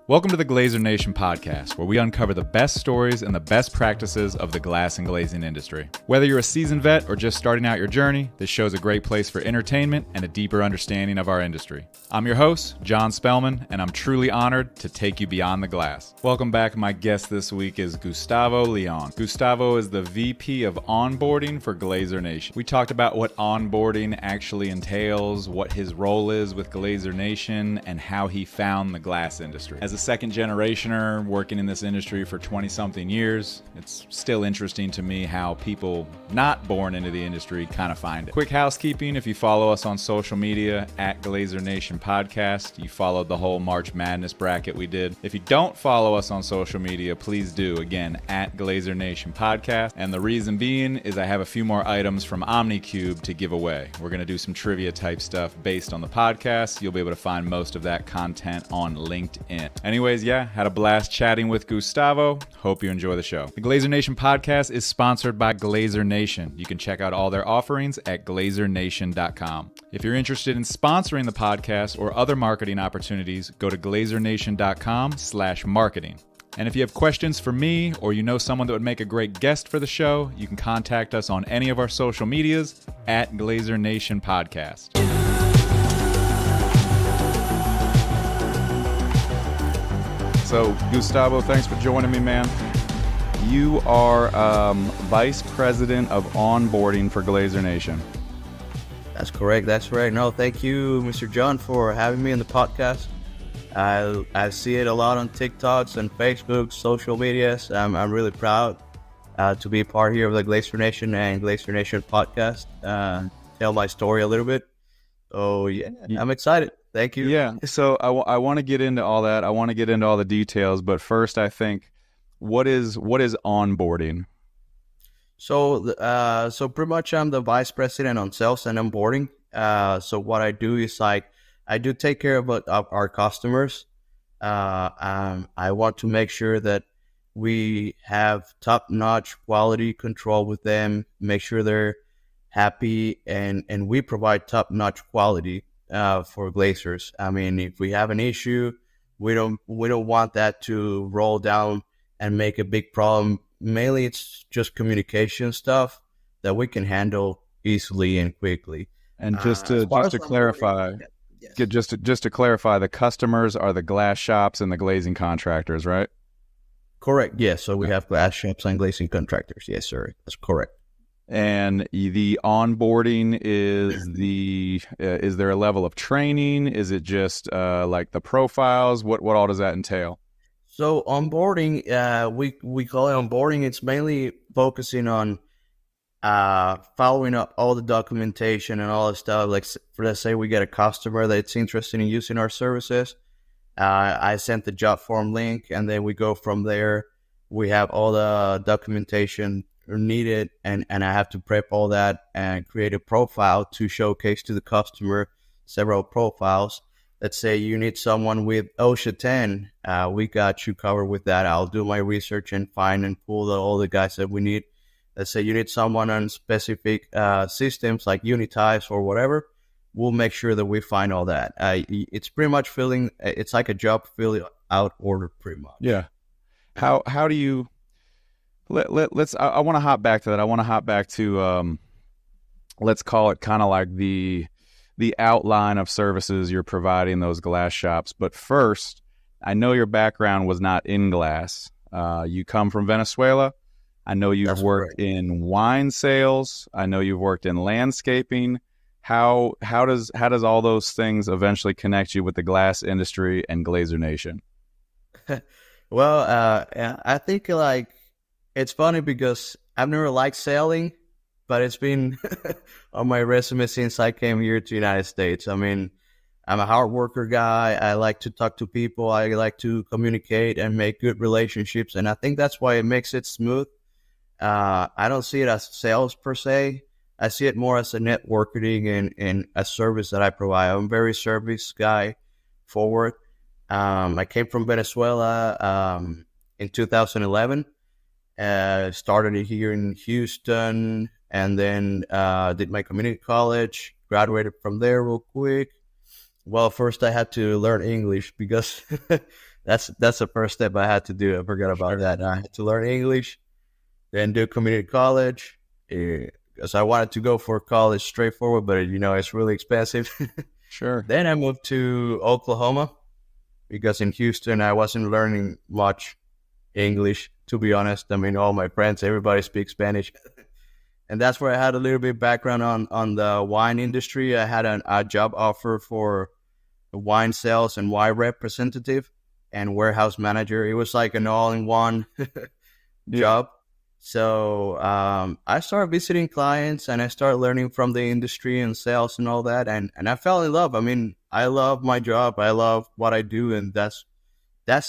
Welcome to the Glazier Nation podcast, where we uncover the best stories and the best practices of the glass and glazing industry. Whether you're a seasoned vet or just starting out your journey, this show is a great place for entertainment and a deeper understanding of our industry. I'm your host, John Spellman, and I'm truly honored to take you beyond the glass. Welcome back. My guest this week is Gustavo Leon. Gustavo is the VP of Onboarding for Glazier Nation. We talked about what onboarding actually entails, what his role is with Glazier Nation, and how he found the glass industry. As a second generationer working in this industry for 20-something years, it's still interesting to me how people not born into the industry kind of find it. Quick housekeeping: if you follow us on social media at Glazier Nation Podcast, you followed the whole March Madness bracket we did. If you don't follow us on social media, please do. Again, at Glazier Nation Podcast. And the reason being is I have a few more items from OmniCube to give away. We're going to do some trivia type stuff based on the podcast. You'll be able to find most of that content on LinkedIn. Anyways, had a blast chatting with Gustavo. Hope you enjoy the show. The Glazier Nation podcast is sponsored by Glazier Nation. You can check out all their offerings at glaziernation.com. If you're interested in sponsoring the podcast or other marketing opportunities, go to glaziernation.com/marketing. And if you have questions for me or you know someone that would make a great guest for the show, you can contact us on any of our social medias at Glazier Nation Podcast. So, Gustavo, thanks for joining me, man. You are Vice President of Onboarding for Glazier Nation. That's correct. That's right. No, thank you, Mr. John, for having me on the podcast. I see it a lot on TikToks and Facebook, social medias. I'm really proud to be a part here of the Glazier Nation and Glazier Nation podcast. Tell my story a little bit. So, I'm excited. Thank you. Yeah. So I want to get into all that. I want to get into all the details. But first, I think, what is onboarding? So pretty much I'm the vice president on sales and onboarding. So what I do is I do take care of our customers. I want to make sure that we have top-notch quality control with them, make sure they're happy, and we provide top-notch quality for glaziers. I mean, if we have an issue, we don't want that to roll down and make a big problem. Mainly, it's just communication stuff that we can handle easily and quickly. And just to clarify, just to clarify, the customers are the glass shops and the glazing contractors, right? Correct. Yes. So we have glass shops and glazing contractors. Yes, sir. That's correct. And the onboarding is there a level of training? Is it just like the profiles? What all does that entail? So onboarding, we call it onboarding. It's mainly focusing on following up all the documentation and all the stuff. Like, let's say we get a customer that's interested in using our services. I sent the job form link, and then we go from there. We have all the documentation needed, and I have to prep all that and create a profile to showcase to the customer, several profiles. Let's say you need someone with OSHA 10, we got you covered with that. I'll do my research and find and pull all the guys that we need. Let's say you need someone on specific systems like Unitypes or whatever, we'll make sure that we find all that. It's pretty much it's like a job filling out order pretty much. Yeah. How do you... Let's. I want to hop back to that. I want to hop back to, let's call it kind of like the outline of services you're providing those glass shops. But first, I know your background was not in glass. You come from Venezuela. I know you've worked in wine sales. I know you've worked in landscaping. How does all those things eventually connect you with the glass industry and Glazier Nation? Well, I think it's funny because I've never liked sailing, but it's been on my resume since I came here to the United States. I mean, I'm a hard worker guy. I like to talk to people. I like to communicate and make good relationships. And I think that's why it makes it smooth. I don't see it as sales per se. I see it more as a networking and a service that I provide. I'm a very service guy forward. I came from Venezuela in 2011. Started here in Houston, and then did my community college, graduated from there real quick. Well, first I had to learn English because that's the first step I had to do. I forgot about that. I had to learn English, then do community college, because I wanted to go for college straightforward, but it's really expensive. Sure. Then I moved to Oklahoma because in Houston I wasn't learning much English, to be honest. I mean, all my friends, everybody speaks Spanish. And that's where I had a little bit background on the wine industry. I had a job offer for a wine sales and wine representative and warehouse manager. It was like an all-in-one job. So I started visiting clients and I started learning from the industry and sales and all that. And I fell in love. I mean, I love my job. I love what I do. And that's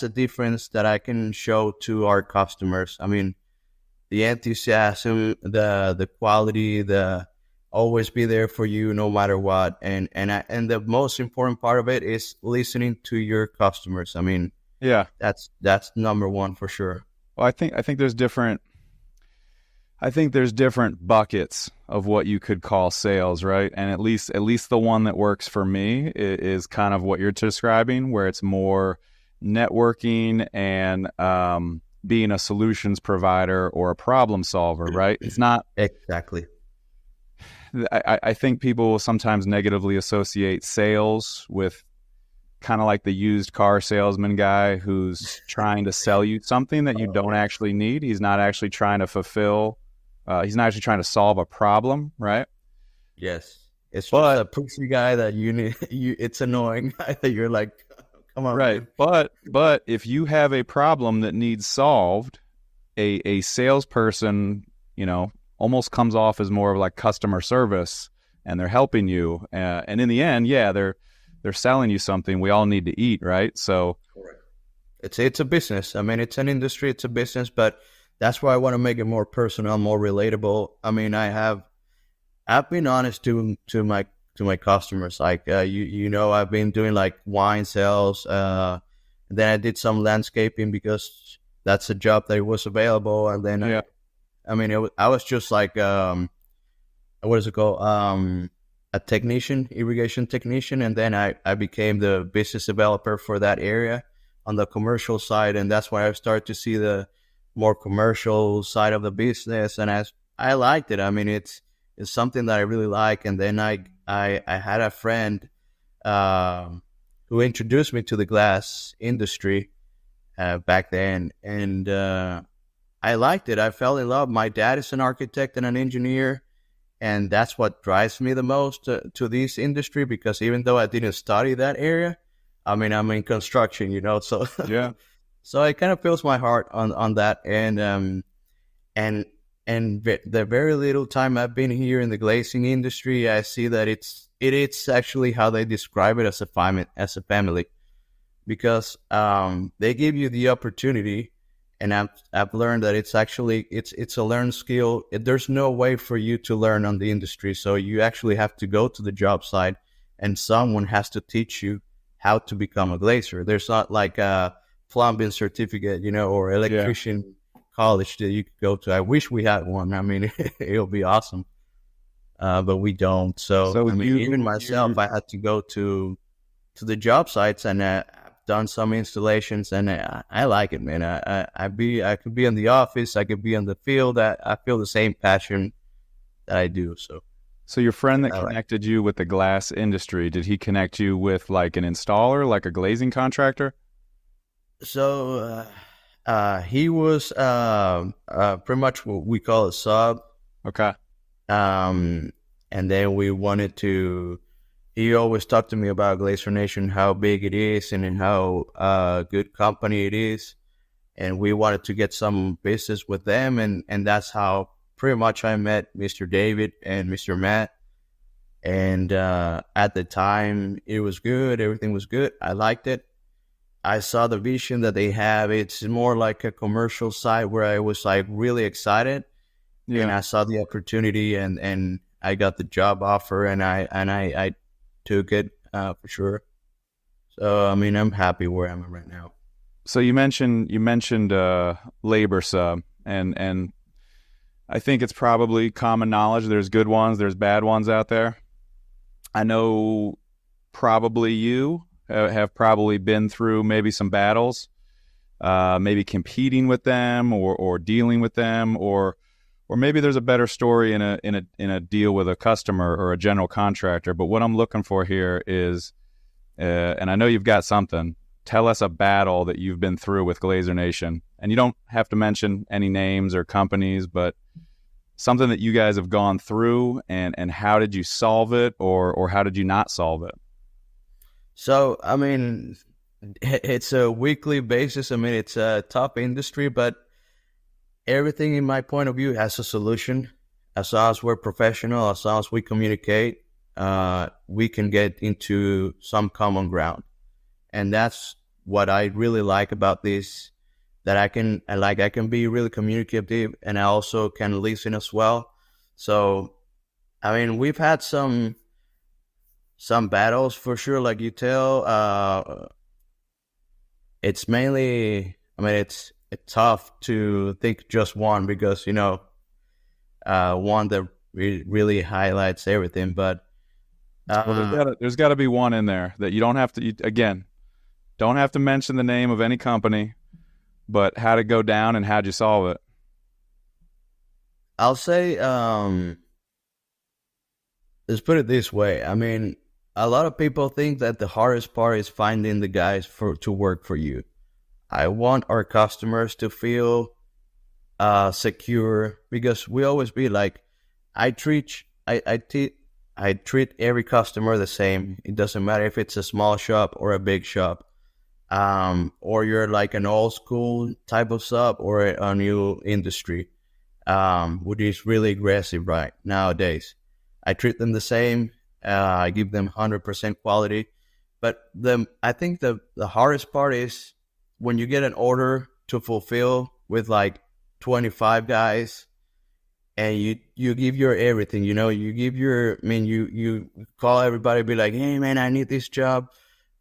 the difference that I can show to our customers. I mean, the enthusiasm, the quality, the always be there for you no matter what. And the most important part of it is listening to your customers. I mean, Yeah. that's number one for sure. Well, I think there's different buckets of what you could call sales, right? And at least the one that works for me is kind of what you're describing, where it's more networking and being a solutions provider or a problem solver, right? It's not exactly. I think people will sometimes negatively associate sales with kind of like the used car salesman guy who's trying to sell you something that you don't actually need. He's not actually trying to fulfill. He's not actually trying to solve a problem, right? Yes. It's just a pushy guy that you need. It's annoying that you're like, come on. Right. Man. But if you have a problem that needs solved, a salesperson, almost comes off as more of like customer service, and they're helping you. And in the end, yeah, they're selling you something. We all need to eat, right? So correct. It's a business. I mean, it's an industry. It's a business, but that's why I want to make it more personal, more relatable. I mean, I've been honest to my customers. Like, I've been doing like wine sales. Then I did some landscaping because that's a job that was available. And then, I was just like, what is it called? A technician, irrigation technician. And then I became the business developer for that area on the commercial side. And that's why I started to see the more commercial side of the business. And I liked it. I mean, it's something that I really like. And then I had a friend who introduced me to the glass industry back then, and I liked it. I fell in love. My dad is an architect and an engineer, and that's what drives me the most to this industry, because even though I didn't study that area, I mean, I'm in construction, so yeah. So it kind of fills my heart on that, and the very little time I've been here in the glazing industry, I see that it's actually how they describe it as a family, because they give you the opportunity, and I've learned that it's actually it's a learned skill. There's no way for you to learn on the industry, so you actually have to go to the job site, and someone has to teach you how to become a glazer. There's not like a plumbing certificate, or electrician college that you could go to. I wish we had one. I mean, it'll be awesome, but we don't. So I mean, even myself, I had to go to the job sites, and I've done some installations, and I like it, man. I could be in the office, I could be in the field. I feel the same passion that I do. So your friend that connected you with the glass industry, did he connect you with like an installer, like a glazing contractor? So he was pretty much what we call a sub. Okay. And then we wanted to. He always talked to me about Glazier Nation, how big it is, and how good company it is. And we wanted to get some business with them, and that's how pretty much I met Mr. David and Mr. Matt. And at the time, it was good. Everything was good. I liked it. I saw the vision that they have. It's more like a commercial side where I was like really excited. Yeah. And I saw the opportunity, and I got the job offer, and I took it for sure. So I mean, I'm happy where I'm at right now. So you mentioned labor sub, and I think it's probably common knowledge. There's good ones, there's bad ones out there. I know probably you have probably been through maybe some battles, maybe competing with them or dealing with them, or maybe there's a better story in a deal with a customer or a general contractor. But what I'm looking for here is, and I know you've got something. Tell us a battle that you've been through with Glazier Nation, and you don't have to mention any names or companies, but something that you guys have gone through, and how did you solve it, or how did you not solve it? So, I mean, it's a weekly basis. I mean, it's a tough industry, but everything in my point of view has a solution. As long as we're professional, as long as we communicate, we can get into some common ground. And that's what I really like about this, that I can be really communicative, and I also can listen as well. So, I mean, we've had some battles for sure, like you tell. It's mainly, I mean, it's tough to think just one, because, one that really highlights everything. But well, there's got to be one in there that you don't have to, again, don't have to mention the name of any company, but how'd it go down and how'd you solve it? I'll say, let's put it this way. I mean, a lot of people think that the hardest part is finding the guys to work for you. I want our customers to feel secure, because we always be like, I treat every customer the same. It doesn't matter if it's a small shop or a big shop, or you're like an old school type of shop or a new industry, which is really aggressive right nowadays. I treat them the same. I give them 100% quality. But I think the hardest part is when you get an order to fulfill with like 25 guys, and you give your everything, you give you call everybody, be like, hey man, I need this job.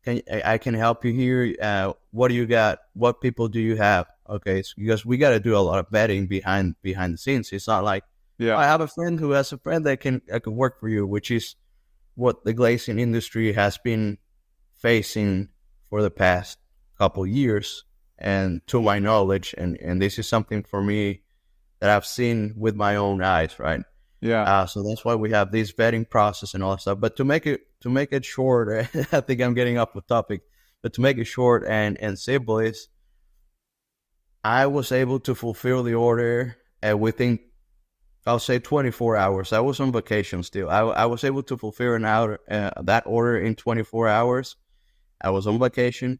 I can help you here. What do you got? What people do you have? Okay, so because we got to do a lot of vetting behind the scenes. It's not like, yeah, I have a friend who has a friend that can work for you, which is what the glazing industry has been facing for the past couple years, and to my knowledge, and this is something for me that I've seen with my own eyes, right? Yeah. So that's why we have this vetting process and all that stuff. But to make it short, I think I'm getting off the topic. But to make it short and simple is, I was able to fulfill the order within, I'll say, 24 hours. I was on vacation still. I was able to fulfill that order in 24 hours. I was on vacation.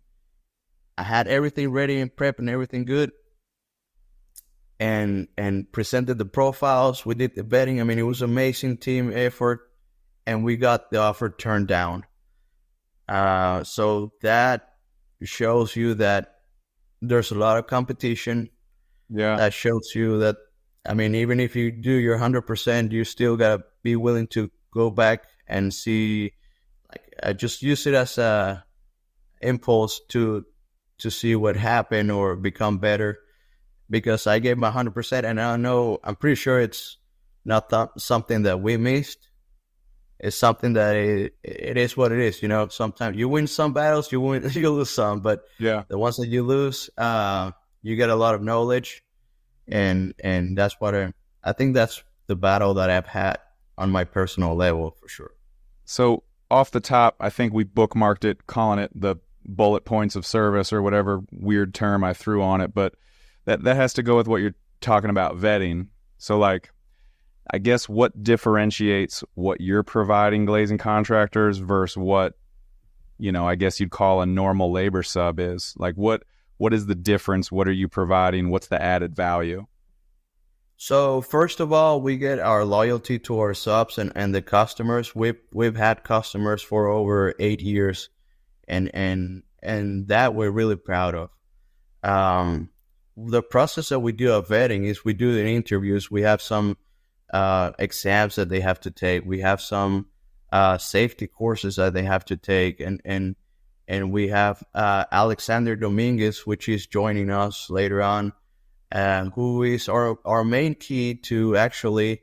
I had everything ready and prepped and everything good, and presented the profiles. We did the vetting. I mean, it was amazing team effort, and we got the offer turned down. So that shows you that there's a lot of competition. Yeah. That shows you that, I mean, even if you do your 100%, you still gotta be willing to go back and see, like, just use it as a impulse to see what happened or become better. Because I gave my 100%, and I'm pretty sure it's not something that we missed. It's something that it is what it is. Sometimes you win some battles, you lose some, but yeah, the ones that you lose, you get a lot of knowledge, and that's what I think that's the battle that I've had on my personal level for sure. So off the top, I think we bookmarked it, calling it the bullet points of service or whatever weird term I threw on it, but that has to go with what you're talking about, vetting. So, like, I guess what differentiates what you're providing glazing contractors versus what, I guess you'd call a normal labor sub is? Like, what is the difference? What are you providing? What's the added value? So first of all, we get our loyalty to our subs and the customers. We've had customers for over 8 years, and that we're really proud of. The process that we do of vetting is we do the interviews. We have some exams that they have to take. We have some safety courses that they have to take, and we have Alexander Dominguez, which is joining us later on, who is our main key to actually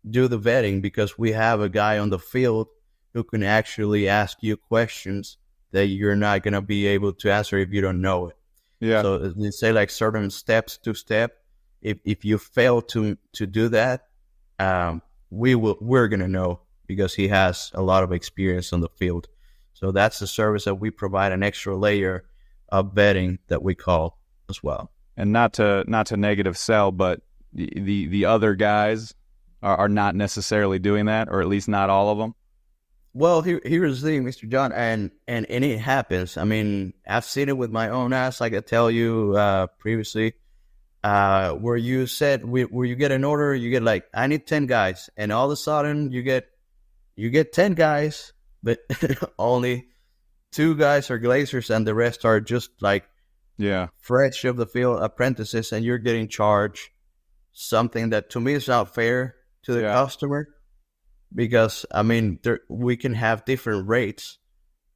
do the vetting, because we have a guy on the field who can actually ask you questions that you're not gonna be able to answer if you don't know it. Yeah. So they say like certain steps to step. If you fail to do that, we're gonna know because he has a lot of experience on the field. So that's the service that we provide, an extra layer of vetting that we call as well. And not to negative sell, but the other guys are not necessarily doing that, or at least not all of them. Well, here's the thing, Mr. John, and it happens. I mean, I've seen it with my own eyes, like I tell you previously, where you said where you get an order, you get like, I need 10 guys, and all of a sudden you get 10 guys, but only 2 guys are glaziers, and the rest are just like fresh of the field apprentices, and you're getting charged something that to me is not fair to the customer. Because, I mean, we can have different rates.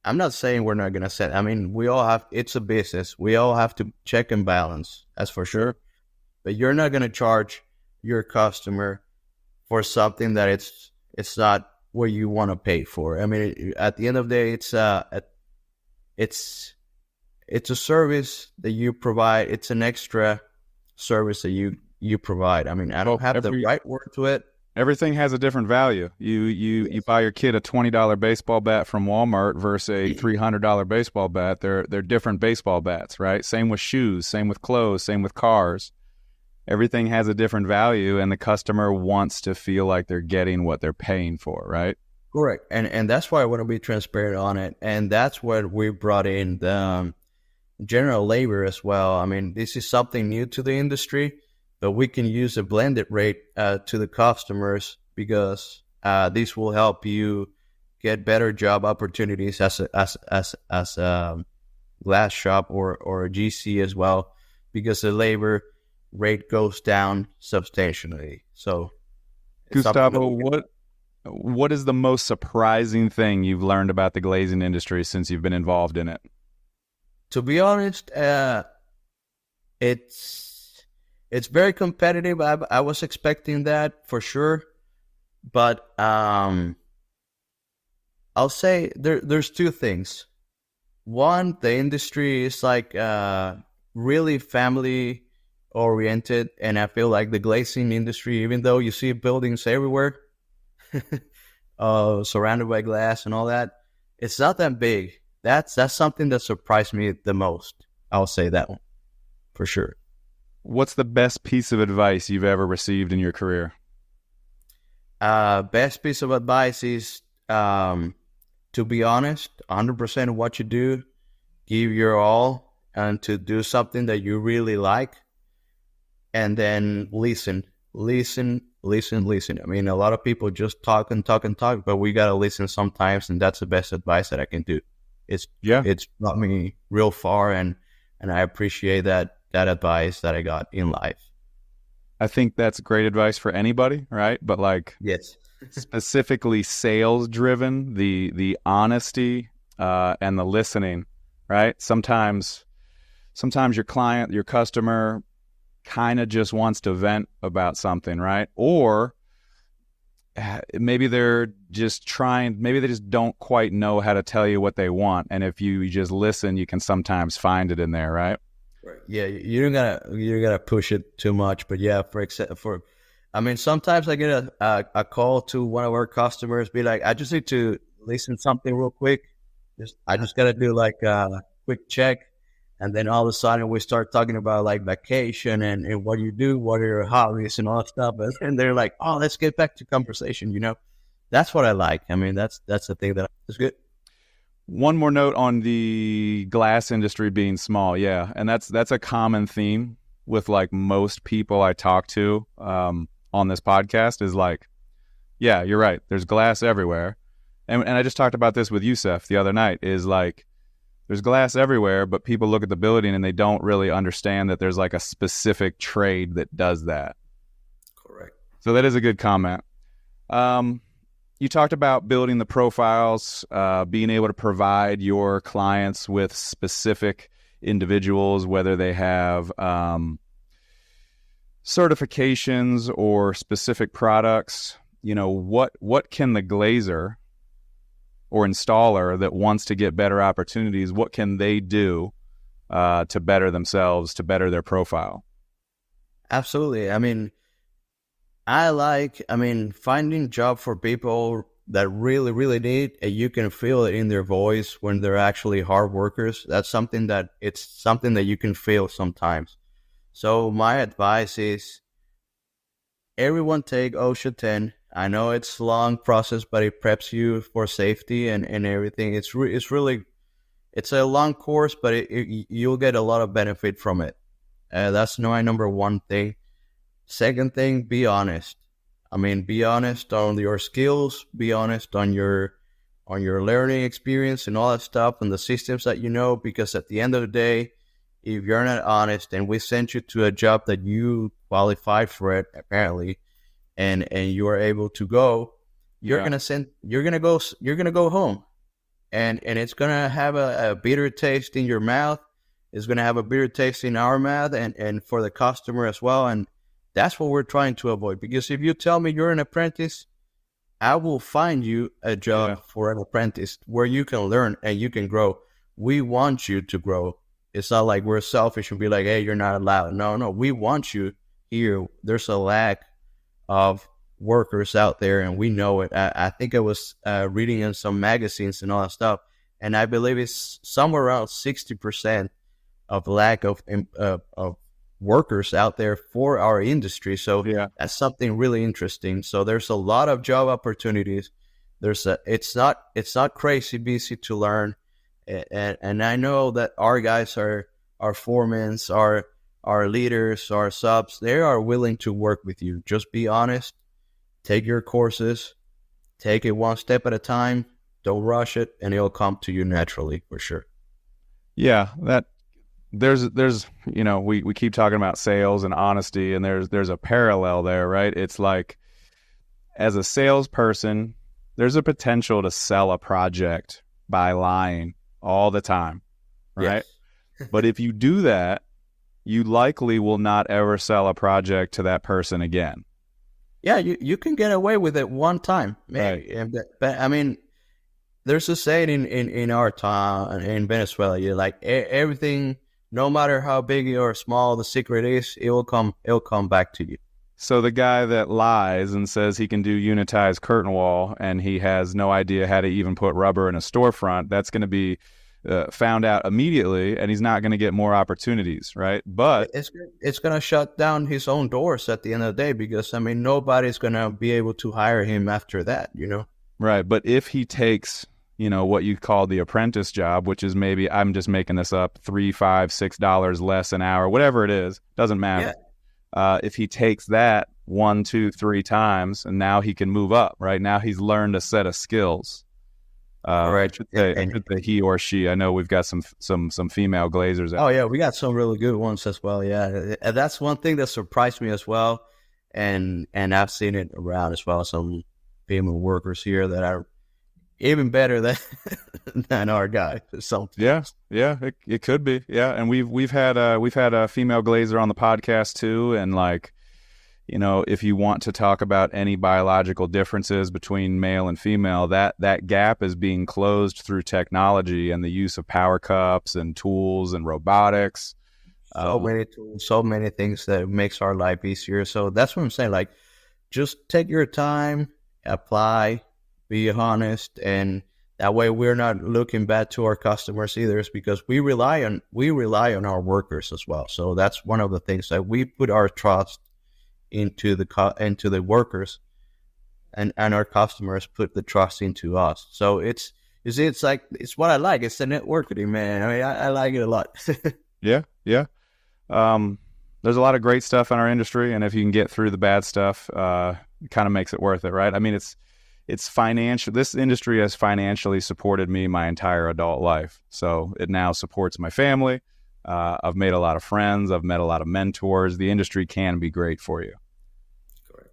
I'm not saying we're not going to set. I mean, we all have, it's a business. We all have to check and balance, that's for sure. But you're not going to charge your customer for something that it's not what you want to pay for. I mean, at the end of the day, it's a service that you provide. It's an extra service that you provide. I mean, I don't have the right word to it. Everything has a different value. You buy your kid a $20 baseball bat from Walmart versus a $300 baseball bat. They're different baseball bats, right? Same with shoes, same with clothes, same with cars. Everything has a different value, and the customer wants to feel like they're getting what they're paying for, right? Correct. And that's why I want to be transparent on it. And that's what we brought in the general labor as well. I mean, this is something new to the industry, but we can use a blended rate to the customers because this will help you get better job opportunities as a glass shop or a GC as well, because the labor rate goes down substantially. So, Gustavo, what is the most surprising thing you've learned about the glazing industry since you've been involved in it? To be honest, it's very competitive. I was expecting that for sure, but I'll say there's 2 things. One, the industry is like really family oriented, and I feel like the glazing industry, even though you see buildings everywhere, surrounded by glass and all that, it's not that big. That's something that surprised me the most. I'll say that one for sure. What's the best piece of advice you've ever received in your career? Best piece of advice is to be honest, 100% of what you do, give your all, and to do something that you really like, and then listen. I mean, a lot of people just talk and talk and talk, but we got to listen sometimes, and that's the best advice that I can do. It's brought me real far, and I appreciate that advice that I got in life. I think that's great advice for anybody, right? But like, yes, specifically sales driven, the honesty and the listening, right? Sometimes your client, your customer kind of just wants to vent about something, right? Or maybe they're just maybe they just don't quite know how to tell you what they want. And if you just listen, you can sometimes find it in there, right? Right. Yeah, you don't gotta push it too much. But yeah, I mean, sometimes I get a call to one of our customers, be like, I just need to listen something real quick. I just gotta do like a quick check, and then all of a sudden we start talking about like vacation and what you do, what are your hobbies and all that stuff. And they're like, oh, let's get back to conversation. You know, that's what I like. I mean, that's the thing is good. One more note on the glass industry being small. Yeah. And that's a common theme with like most people I talk to on this podcast is like, yeah, you're right. There's glass everywhere. And I just talked about this with Youssef the other night, is like, there's glass everywhere, but people look at the building and they don't really understand that there's like a specific trade that does that. Correct. So that is a good comment. You talked about building the profiles, being able to provide your clients with specific individuals, whether they have certifications or specific products. You know, what can the glazer or installer that wants to get better opportunities, what can they do to better themselves, to better their profile? Absolutely. I mean, finding job for people that really, really need, and you can feel it in their voice when they're actually hard workers. That's something that you can feel sometimes. So my advice is everyone take OSHA 10. I know it's a long process, but it preps you for safety and everything. It's a long course, but you'll get a lot of benefit from it. That's my number one thing. Second thing, be honest. I mean, be honest on your skills, be honest on your learning experience and all that stuff and the systems that you know, because at the end of the day, if you're not honest and we sent you to a job that you qualified for it, apparently, and you are able to go, you're gonna go home. And it's gonna have a bitter taste in your mouth. It's gonna have a bitter taste in our mouth and for the customer as well. And that's what we're trying to avoid. Because if you tell me you're an apprentice, I will find you a job for an apprentice where you can learn and you can grow. We want you to grow. It's not like we're selfish and be like, hey, you're not allowed. No, we want you here. There's a lack of workers out there, and we know it. I think I was reading in some magazines and all that stuff, and I believe it's somewhere around 60% of lack of workers out there for our industry. So that's something really interesting. So there's a lot of job opportunities. It's not crazy busy to learn, and I know that our guys are our foremen, our leaders, our subs. They are willing to work with you. Just be honest. Take your courses. Take it one step at a time. Don't rush it, and it'll come to you naturally for sure. Yeah, there's we keep talking about sales and honesty, and there's a parallel there, right? It's like, as a salesperson, there's a potential to sell a project by lying all the time, right? Yes. But if you do that, you likely will not ever sell a project to that person again. Yeah, you can get away with it one time, maybe. Right. But I mean, there's a saying in our town in Venezuela, you're like, everything, no matter how big or small the secret is, it'll come back to you. So the guy that lies and says he can do unitized curtain wall and he has no idea how to even put rubber in a storefront, that's going to be found out immediately, and he's not going to get more opportunities, right? But it's going to shut down his own doors at the end of the day, because I mean, nobody's going to be able to hire him after that, Right. But if he takes, what you call the apprentice job, which is maybe, I'm just making this up, $3, $5, $6 less an hour, whatever it is, doesn't matter. Yeah. If he takes that 1, 2, 3 times, and now he can move up, right? Now he's learned a set of skills. Right. I should say he or she. I know we've got some female glazers out. Oh yeah, we got some really good ones as well. Yeah, and that's one thing that surprised me as well, and I've seen it around as well. Some female workers here that are even better than our guy. Yeah, it could be. Yeah, and we've had a female glazer on the podcast too, and like, if you want to talk about any biological differences between male and female, that gap is being closed through technology and the use of power cups and tools and robotics. So many tools, so many things that makes our life easier. So that's what I'm saying. Like, just take your time, apply, be honest, and that way we're not looking bad to our customers either. It's because we rely on our workers as well. So that's one of the things that we put our trust into the workers, and our customers put the trust into us. So it's what I like. It's the networking, man. I mean, I like it a lot. Yeah. There's a lot of great stuff in our industry, and if you can get through the bad stuff, it kind of makes it worth it, right? I mean, it's financial. This industry has financially supported me my entire adult life, so it now supports my family. I've made a lot of friends. I've met a lot of mentors. The industry can be great for you. Correct.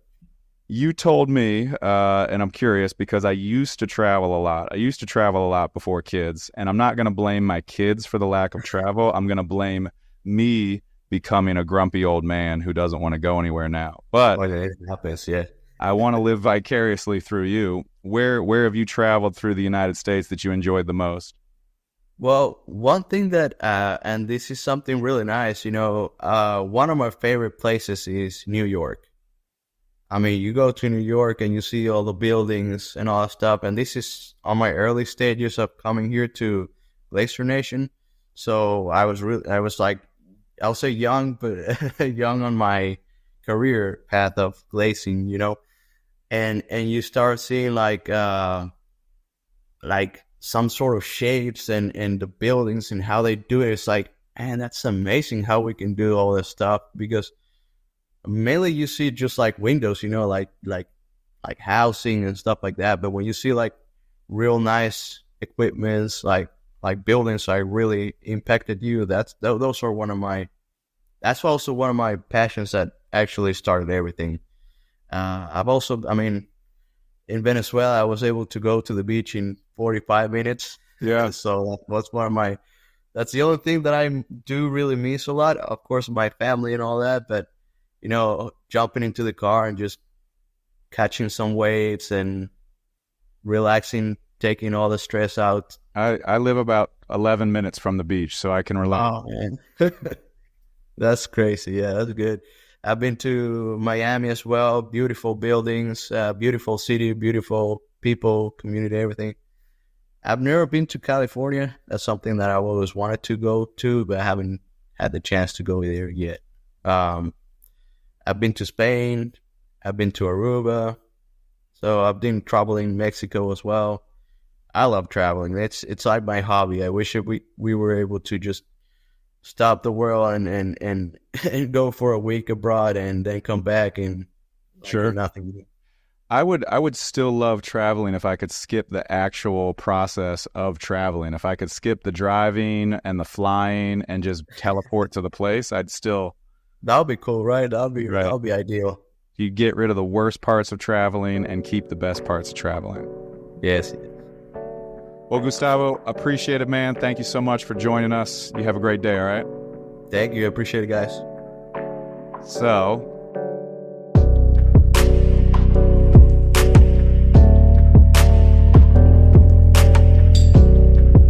You told me, and I'm curious because I used to travel a lot. I used to travel a lot before kids, and I'm not going to blame my kids for the lack of travel. I'm going to blame me becoming a grumpy old man who doesn't want to go anywhere now. But it happens, yeah. I want to live vicariously through you. Where have you traveled through the United States that you enjoyed the most? Well, one thing that, and this is something really nice, one of my favorite places is New York. I mean, you go to New York and you see all the buildings and all that stuff. And this is on my early stages of coming here to Glazier Nation. So I was like, I'll say young, but young on my career path of glazing, and you start seeing like some sort of shapes and the buildings and how they do it. It's like, man, that's amazing how we can do all this stuff, because mainly you see just like windows, like housing and stuff like that. But when you see like real nice equipments, like buildings, like really impacted you, that's also one of my passions that actually started everything. In Venezuela, I was able to go to the beach in 45 minutes. Yeah. So that's the only thing that I do really miss a lot. Of course, my family and all that, but jumping into the car and just catching some waves and relaxing, taking all the stress out. I live about 11 minutes from the beach, so I can relate. Oh, man. That's crazy. Yeah, that's good. I've been to Miami as well. Beautiful buildings, beautiful city, beautiful people, community, everything. I've never been to California. That's something that I've always wanted to go to, but I haven't had the chance to go there yet. I've been to Spain. I've been to Aruba. So I've been traveling Mexico as well. I love traveling. It's like my hobby. I wish we were able to just stop the world and go for a week abroad and then come back and Sure. do nothing. I would still love traveling if I could skip the actual process of traveling. If I could skip the driving and the flying and just teleport to the place, I'd still. That would be cool, right? That Right. would be ideal. You get rid of the worst parts of traveling and keep the best parts of traveling. Yes. Well, Gustavo, appreciate it, man. Thank you so much for joining us. You have a great day, all right? Thank you. I appreciate it, guys. So